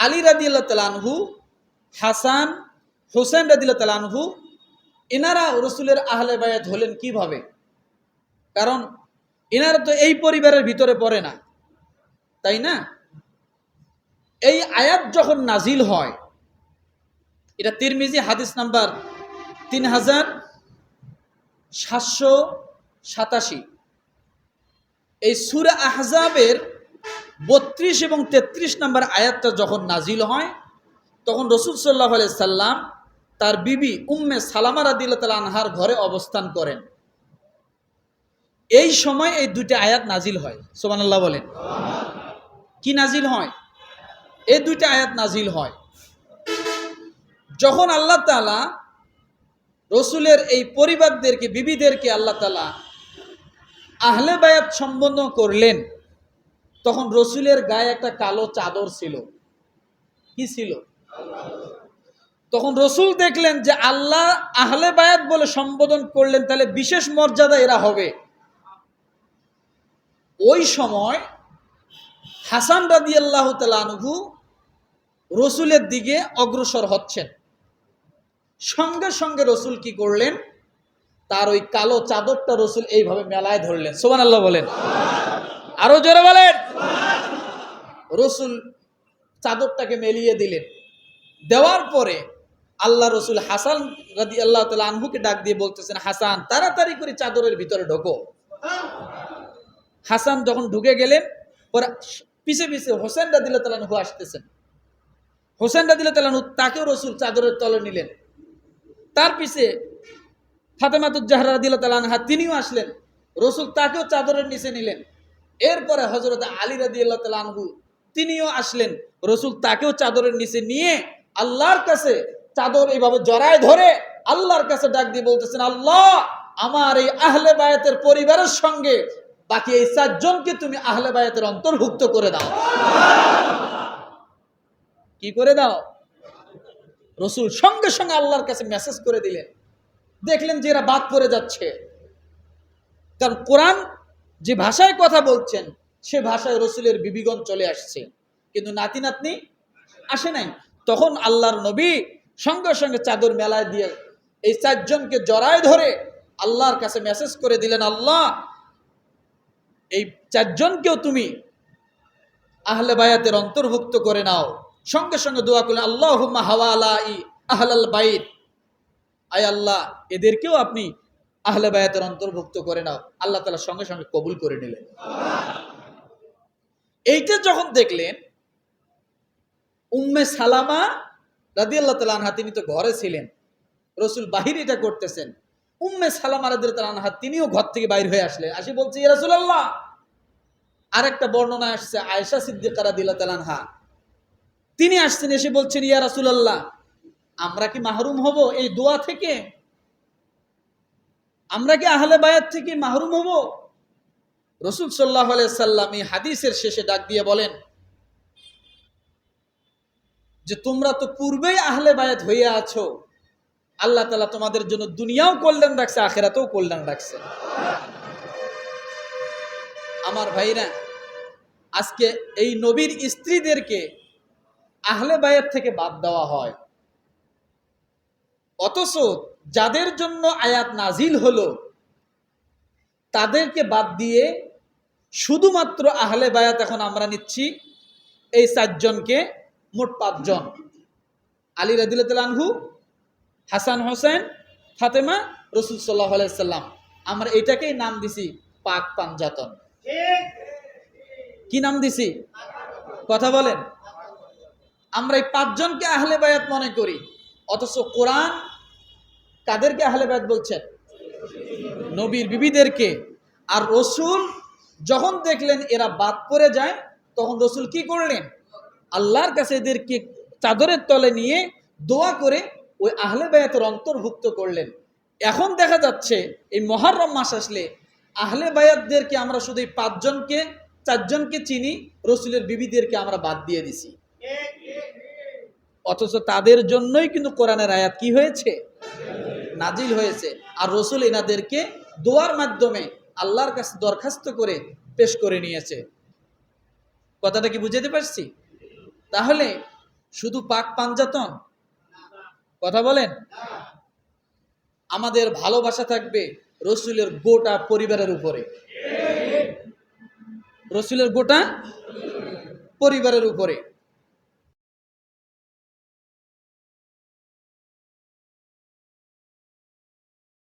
আলী রাদিয়াল্লাহু তাআলা আনহু, হাসান, হোসেন রাদিয়াল্লাহু তাআলা আনহু, এনারা রসুলের আহলে বায়াত হলেন কিভাবে? কারণ এনারা তো এই পরিবারের ভিতরে পড়ে না, তাই না? এই আয়াত যখন নাজিল হয়, এটা তিরমিজি হাদিস নাম্বার 3787। এই সূরা আহজাবের 32 এবং 33 নম্বর আয়াতটা যখন নাজিল হয়, তখন রাসূল সাল্লাল্লাহু আলাইহি সাল্লাম তার বিবি উম্মে সালামা রাদিয়াল্লাহু তাআলা আনহার ঘরে অবস্থান করেন। এই সময় এই দুইটা আয়াত নাজিল হয়। সুবহানাল্লাহ বলেন। কি নাজিল হয়? এই দুইটা আয়াত নাজিল হয় যখন আল্লাহ তাআলা রসুলের এই পরিবারদেরকে, বিবিদেরকে আল্লাহ তাআলা আহলে বায়াত সম্বোধন করলেন। তখন রসুলের গায়ে একটা কালো চাদর ছিল। কি ছিল? তখন রসুল দেখলেন যে আল্লাহ আহলে বায়াত বলে সম্বোধন করলেন, তাহলে বিশেষ মর্যাদা এরা হবে। ওই সময় হাসান রাদিয়াল্লাহু তাআলা আনহু রসুলের দিকে অগ্রসর হচ্ছেন। সঙ্গে সঙ্গে রসুল কি করলেন? তার ওই কালো চাদরটা রসুল এইভাবে মেলায় ধরলেন। সুবহানাল্লাহ বলেন। আরো জোরে বলেন। রসুল চাদরটাকে মেলিয়ে দিলেন। দেওয়ার পরে আল্লাহ রসুল হাসান রাদিয়াল্লাহু তাআলা আনহুকে ডাক দিয়ে বলতেছেন, হাসান তাড়াতাড়ি করে চাদরের ভিতরে ঢোকো। হাসান যখন ঢুকে গেলেন, পরে পিছে পিছে হোসেন রাদিয়াল্লাহু তাআলা আনহু আসতেছেন। হোসেন রাদিয়াল্লাহু তাআলা আনহু, তাকেও রসুল চাদরের তলে নিলেন। তার পিছে ফাতেমাতুজ জাহরা রাদিয়াল্লাহু তাআলা আনহা, তিনিও আসলেন। রসুল তাকেও চাদরের নিচে নিলেন। এরপরে হযরত আলী রাদিয়াল্লাহু তাআলা আনহু, তিনিও আসলেন। রসুল তাকেও চাদরের নিচে নিয়ে আল্লাহর কাছে চাদর এইভাবে জড়ায় ধরে আল্লাহর কাছে ডাক দিয়ে বলতেছেন, আল্লাহ, আমার এই আহলে বায়াতের পরিবারের সঙ্গে বাকি এই 4 জনকে তুমি আহলে বায়াতের অন্তর্ভুক্ত করে দাও। কি করে দাও? রসুল সঙ্গে সঙ্গে আল্লাহর কাছে মেসেজ করে দিলেন। দেখলেন যে এরা বাদ পড়ে যাচ্ছে, কারণ কোরআন যে ভাষায় কথা বলছেন সে ভাষায় রসুলের বিবিগণ চলে আসছে, কিন্তু নাতি নাতনি আসে নাই। তখন আল্লাহর নবী সঙ্গে সঙ্গে চাদর মেলায় দিয়ে এই 4 জনকে জড়ায় ধরে আল্লাহর কাছে মেসেজ করে দিলেন, আল্লাহ, এই 4 জনকেও তুমি আহলে বায়াতের অন্তর্ভুক্ত করে নাও। সঙ্গে সঙ্গে দোয়া করলেন, আল্লাহুম্মা হাওয়ালাই আহলাল বাইত, আয় আল্লাহ, এদেরকেও আপনি আহলে বায়াতের অন্তর্ভুক্ত করে নাও। আল্লাহ তাআলা সঙ্গে সঙ্গে কবুল করে নিলেন। এইটা যখন দেখলেন, উম্মে সালামা রাদিয়াল্লাহু তাআলা আনহা, তিনি তো ঘরে ছিলেন, রসুল বাহির এটা করতেছেন। উম্মে সালামা রাদিয়াল্লাহু তাআলা আনহা, তিনিও ঘর থেকে বাইর হয়ে আসলেন। আসি বলছে, ইয়া রাসূলুল্লাহ। আরেকটা বর্ণনা আসছে, আয়েশা সিদ্দিকা রাদিয়াল্লাহু তাআলা আনহা, তিনি আসছেন, এসে বলছেন, ইয়া রাসূলুল্লাহ, আমরা কি মাহরুম হব এই দোয়া থেকে? আমরা কি আহলে বায়াত থেকে মাহরুম হব? রাসূল সাল্লাল্লাহু আলাইহি সাল্লাম এই হাদিসের শেষে ডাক দিয়ে বলেন যে তোমরা তো পূর্বেই আহলে বায়াত হয়ে আছো, আল্লাহ তাআলা তোমাদের জন্য দুনিয়াও কল্যাণ রাখছে, আখিরাতেও কল্যাণ রাখছে। আমার ভাইরা, আজকে এই নবীর স্ত্রীদেরকে আহলে বায়াত থেকে বাদ দেওয়া হয়, অথচ যাদের জন্য আয়াত নাজিল হলো তাদেরকে বাদ দিয়ে শুধুমাত্র আহলে বায়াত এখন আমরা নিচ্ছি এই 4 জনকে, মোট 5 জন। আলী রাদিয়াল্লাহু তাআলা আনহু, হাসান, হোসেন, ফাতেমা, রাসূল সাল্লাল্লাহু আলাইহি সাল্লাম। আমরা এটাকেই নাম দিছি পাক পাঞ্জাতন। কি নাম দিছি? কথা বলেন। আমরা এই 5 জনকে আহলে বায়াত মনে করি, অথচ কোরআন কাদেরকে আহলে বায়াত বলছেন? নবীর বিবিদেরকে। আর রসুল যখন দেখলেন এরা বাদ পড়ে যায়, তখন রসুল কি করলেন? আল্লাহর কাছে এদেরকে চাদরের তলে নিয়ে দোয়া করে ওই আহলে বায়াতের অন্তর্ভুক্ত করলেন। এখন দেখা যাচ্ছে এই মুহররম মাস আসলে আহলে বায়াতদেরকে আমরা শুধু এই 5 জনকে, 4 জনকে চিনি, রসুলের বিবিদেরকে আমরা বাদ দিয়ে দিছি। অথচ তাদের জন্যই কিন্তু কোরআনের আয়াত কি হয়েছে? নাজিল হয়েছে। আর রসুল এনাদেরকে দোয়ার মাধ্যমে আল্লাহর কাছে দরখাস্ত করে পেশ করে নিয়েছে। কথাটা কি বুঝাতে পারছি? তাহলে শুধু পাক পাঞ্জাতন? কথা বলেন। আমাদের ভালোবাসা থাকবে রসুলের গোটা পরিবারের উপরে, রসুলের গোটা পরিবারের উপরে।